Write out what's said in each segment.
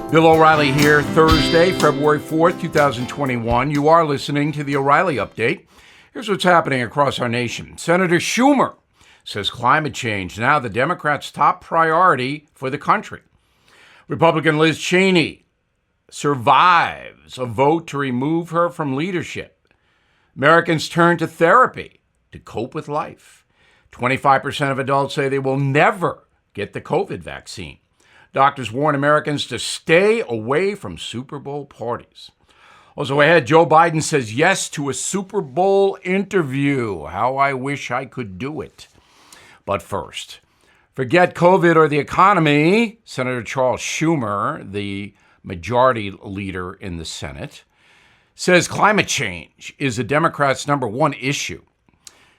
Bill O'Reilly here, Thursday, February 4th, 2021. You are listening to the O'Reilly Update. Here's what's happening across our nation. Senator Schumer says climate change now the Democrats' top priority for the country. Republican Liz Cheney survives a vote to remove her from leadership. Americans turn to therapy to cope with life. 25% of adults say they will never get the COVID vaccine. Doctors warn Americans to stay away from Super Bowl parties. Also ahead, Joe Biden says yes to a Super Bowl interview. How I wish I could do it. But first, forget COVID or the economy. Senator Charles Schumer, the majority leader in the Senate, says climate change is the Democrats' number one issue.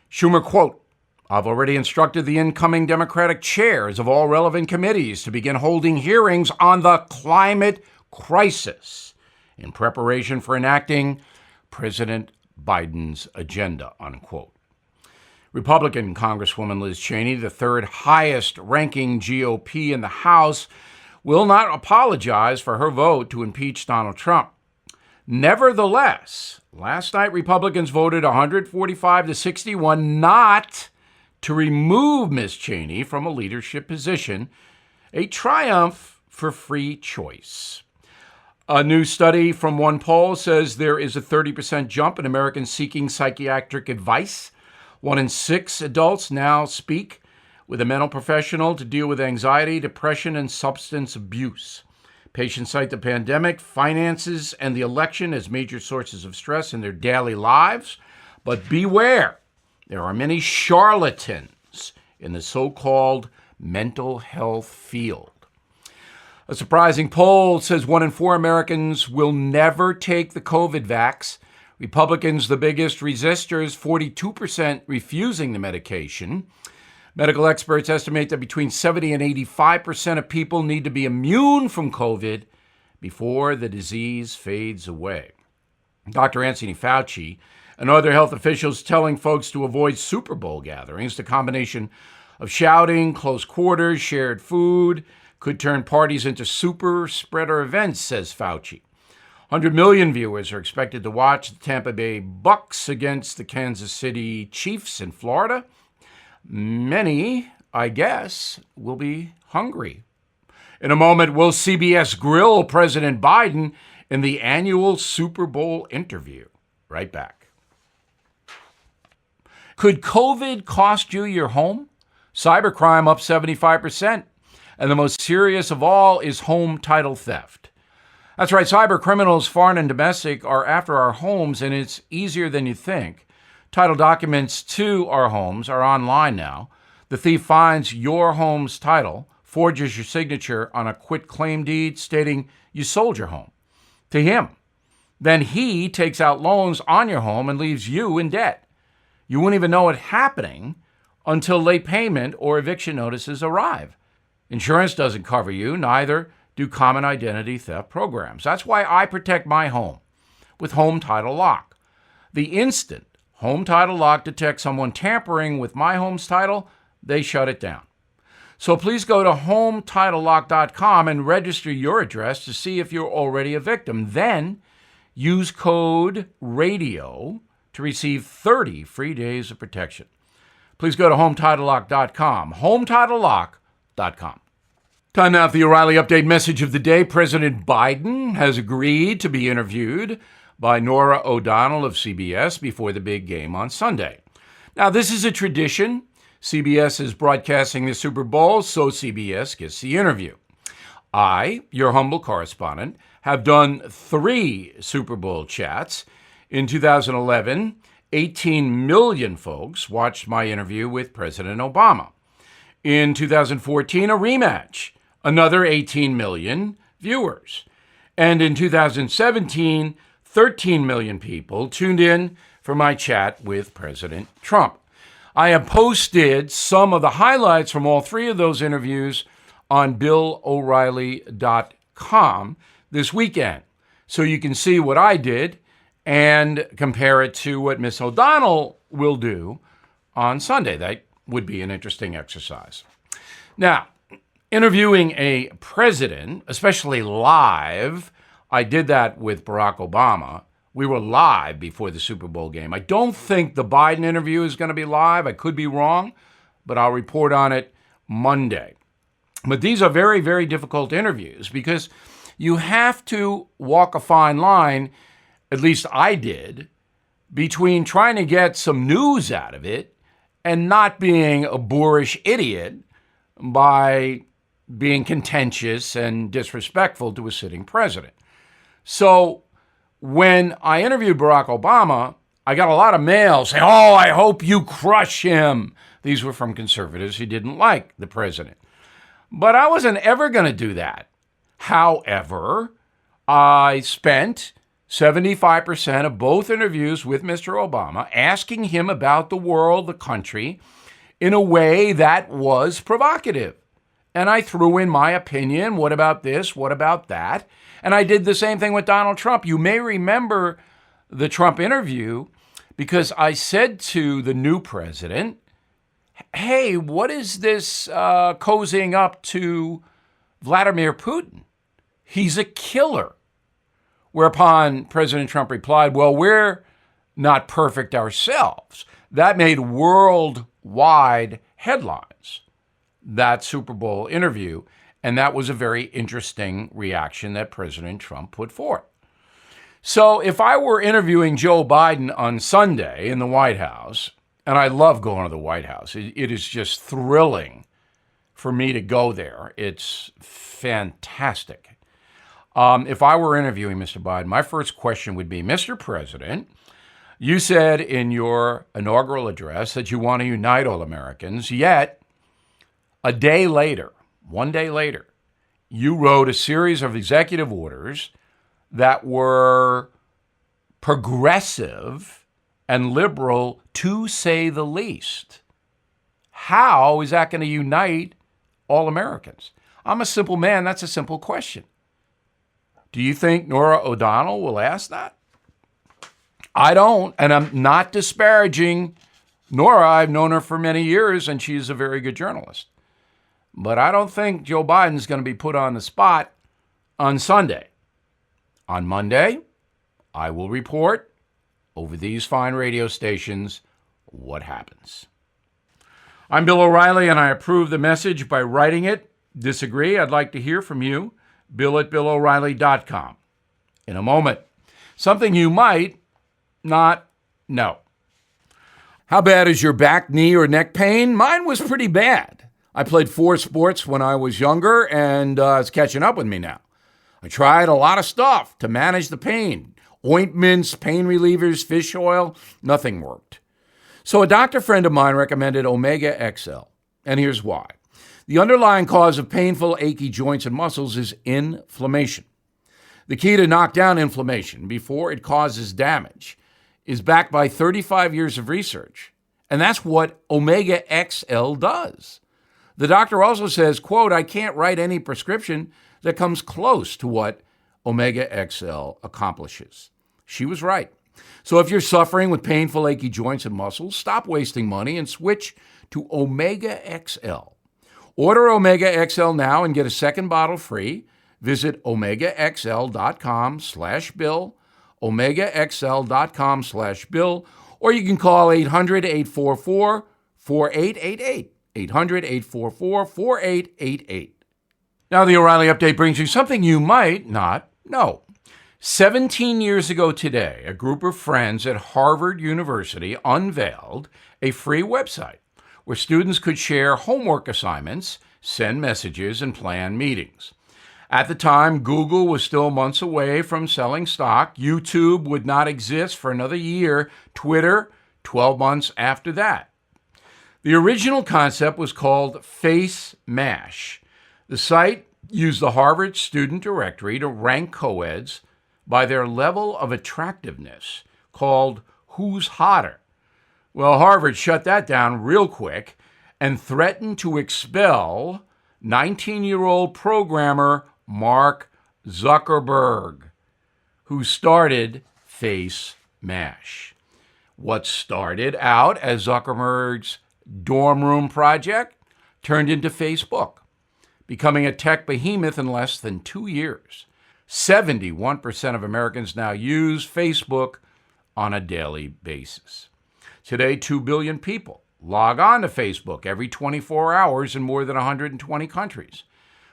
Schumer, quote, I've already instructed the incoming Democratic chairs of all relevant committees to begin holding hearings on the climate crisis in preparation for enacting President Biden's agenda, unquote. Republican Congresswoman Liz Cheney, the third highest ranking GOP in the House, will not apologize for her vote to impeach Donald Trump. Nevertheless, last night Republicans voted 145 to 61 not to remove Ms. Cheney from a leadership position, a triumph for free choice. A new study from one poll says there is a 30% jump in Americans seeking psychiatric advice. 1 in 6 adults now speak with a mental professional to deal with anxiety, depression, and substance abuse. Patients cite the pandemic, finances, and the election as major sources of stress in their daily lives. But beware. There are many charlatans in the so-called mental health field. A surprising poll says 1 in 4 Americans will never take the COVID vax. Republicans, the biggest resistors, 42% refusing the medication. Medical experts estimate that between 70 and 85% of people need to be immune from COVID before the disease fades away. Dr. Anthony Fauci and other health officials telling folks to avoid Super Bowl gatherings. The combination of shouting, close quarters, shared food could turn parties into super spreader events, says Fauci. 100 million viewers are expected to watch the Tampa Bay Bucks against the Kansas City Chiefs in Florida. Many, I guess, will be hungry. In a moment, will CBS grill President Biden in the annual Super Bowl interview? Right back. Could COVID cost you your home? Cybercrime up 75%. And the most serious of all is home title theft. That's right, cyber criminals, foreign and domestic, are after our homes, and it's easier than you think. Title documents to our homes are online now. The thief finds your home's title, forges your signature on a quitclaim deed stating you sold your home to him. Then he takes out loans on your home and leaves you in debt. You wouldn't even know it happening until late payment or eviction notices arrive. Insurance doesn't cover you, neither do common identity theft programs. That's why I protect my home with Home Title Lock. The instant Home Title Lock detects someone tampering with my home's title, they shut it down. So please go to HomeTitleLock.com and register your address to see if you're already a victim. Then use code RADIO to receive 30 free days of protection. Please go to HomeTitleLock.com, HomeTitleLock.com. Time now for the O'Reilly Update message of the day. President Biden has agreed to be interviewed by Norah O'Donnell of CBS before the big game on Sunday. Now, this is a tradition. CBS is broadcasting the Super Bowl, so CBS gets the interview. I, your humble correspondent, have done 3 Super Bowl chats. In 2011, 18 million folks watched my interview with President Obama. In 2014, a rematch, another 18 million viewers. And in 2017, 13 million people tuned in for my chat with President Trump. I have posted some of the highlights from all 3 of those interviews on BillO'Reilly.com this weekend, so you can see what I did and compare it to what Miss O'Donnell will do on Sunday. That would be an interesting exercise. Now, interviewing a president, especially live. I did that with Barack Obama. We were live before the Super Bowl game. I don't think the Biden interview is going to be live. I could be wrong, but I'll report on it Monday. But these are very, very difficult interviews because you have to walk a fine line, at least I did, between trying to get some news out of it and not being a boorish idiot by being contentious and disrespectful to a sitting president. So when I interviewed Barack Obama, I got a lot of mail saying, "Oh, I hope you crush him." These were from conservatives who didn't like the president. But I wasn't ever going to do that. However, I spent 75% of both interviews with Mr. Obama asking him about the world, the country, in a way that was provocative. And I threw in my opinion. What about this? What about that? And I did the same thing with Donald Trump. You may remember the Trump interview because I said to the new president, "Hey, what is this cozying up to Vladimir Putin? He's a killer." Whereupon President Trump replied, "Well, we're not perfect ourselves." That made worldwide headlines, that Super Bowl interview. And that was a very interesting reaction that President Trump put forth. So if I were interviewing Joe Biden on Sunday in the White House, and I love going to the White House, it is just thrilling for me to go there. It's fantastic. If I were interviewing Mr. Biden, my first question would be, "Mr. President, you said in your inaugural address that you want to unite all Americans, yet a day later, one day later, you wrote a series of executive orders that were progressive and liberal, to say the least. How is that going to unite all Americans?" I'm a simple man. That's a simple question. Do you think Norah O'Donnell will ask that? I don't, and I'm not disparaging Norah. I've known her for many years, and she's a very good journalist. But I don't think Joe Biden's going to be put on the spot on Sunday. On Monday, I will report over these fine radio stations what happens. I'm Bill O'Reilly, and I approve the message by writing it. Disagree? I'd like to hear from you. Bill@BillO'Reilly.com. In a moment, something you might not know. How bad is your back, knee, or neck pain? Mine was pretty bad. I played 4 sports when I was younger, and it's catching up with me now. I tried a lot of stuff to manage the pain. Ointments, pain relievers, fish oil, nothing worked. So a doctor friend of mine recommended Omega XL, and here's why. The underlying cause of painful, achy joints and muscles is inflammation. The key to knock down inflammation before it causes damage is backed by 35 years of research, and that's what Omega XL does. The doctor also says, quote, "I can't write any prescription that comes close to what Omega XL accomplishes." She was right. So if you're suffering with painful, achy joints and muscles, stop wasting money and switch to Omega XL. Order Omega XL now and get a second bottle free. Visit OmegaXL.com/Bill, OmegaXL.com/Bill, or you can call 800-844-4888. 800-844-4888. Now, the O'Reilly Update brings you something you might not know. 17 years ago today, a group of friends at Harvard University unveiled a free website where students could share homework assignments, send messages, and plan meetings. At the time, Google was still months away from selling stock. YouTube would not exist for another year. Twitter, 12 months after that. The original concept was called Face Mash. The site used the Harvard Student Directory to rank co-eds by their level of attractiveness, called Who's Hotter? Well, Harvard shut that down real quick and threatened to expel 19-year-old programmer Mark Zuckerberg, who started Face Mash. What started out as Zuckerberg's dorm room project turned into Facebook. becoming a tech behemoth in less than 2 years. 71% of Americans now use Facebook on a daily basis. Today, 2 billion people log on to Facebook every 24 hours in more than 120 countries.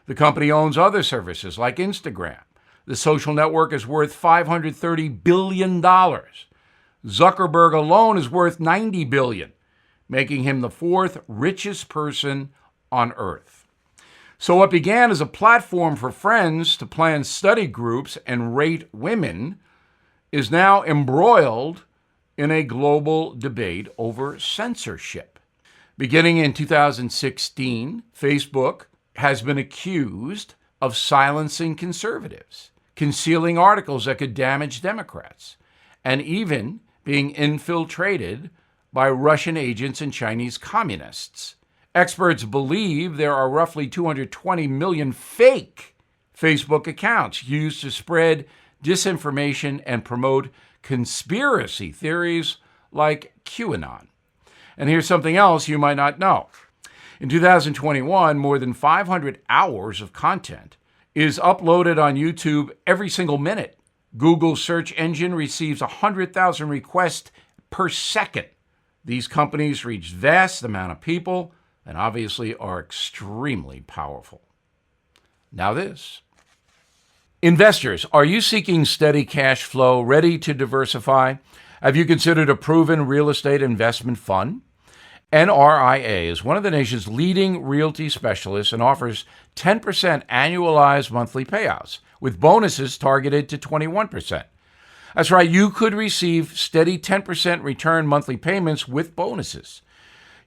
The company owns other services like Instagram. The social network is worth $530 billion. Zuckerberg alone is worth $90 billion, making him the fourth richest person on Earth. So what began as a platform for friends to plan study groups and rate women is now embroiled in a global debate over censorship. Beginning in 2016, Facebook has been accused of silencing conservatives, concealing articles that could damage Democrats, and even being infiltrated by Russian agents and Chinese communists. Experts believe there are roughly 220 million fake Facebook accounts used to spread disinformation and promote conspiracy theories like QAnon. And here's something else you might not know. In 2021, more than 500 hours of content is uploaded on YouTube every single minute. Google's search engine receives 100,000 requests per second. These companies reach vast amount of people and obviously are extremely powerful. Now this. Investors, are you seeking steady cash flow, ready to diversify? Have you considered a proven real estate investment fund? NRIA is one of the nation's leading realty specialists and offers 10% annualized monthly payouts, with bonuses targeted to 21%. That's right, you could receive steady 10% return monthly payments with bonuses.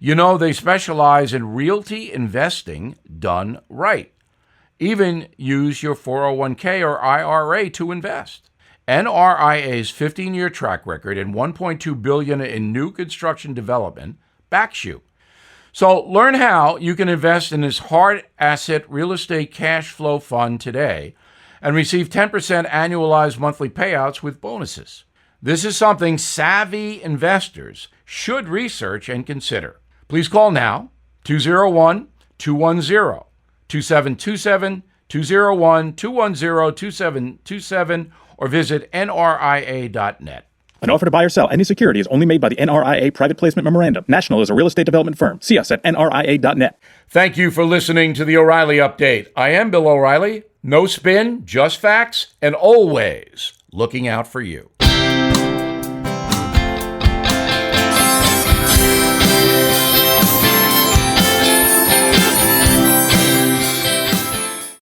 You know, they specialize in realty investing done right. Even use your 401k or IRA to invest. NRIA's 15-year track record and $1.2 billion in new construction development backs you. So learn how you can invest in this hard asset real estate cash flow fund today and receive 10% annualized monthly payouts with bonuses. This is something savvy investors should research and consider. Please call now, 201-210-2727, 201-210-2727, or visit nria.net. An offer to buy or sell any security is only made by the NRIA Private Placement Memorandum. National is a real estate development firm. See us at nria.net. Thank you for listening to the O'Reilly Update. I am Bill O'Reilly. No spin, just facts, and always looking out for you.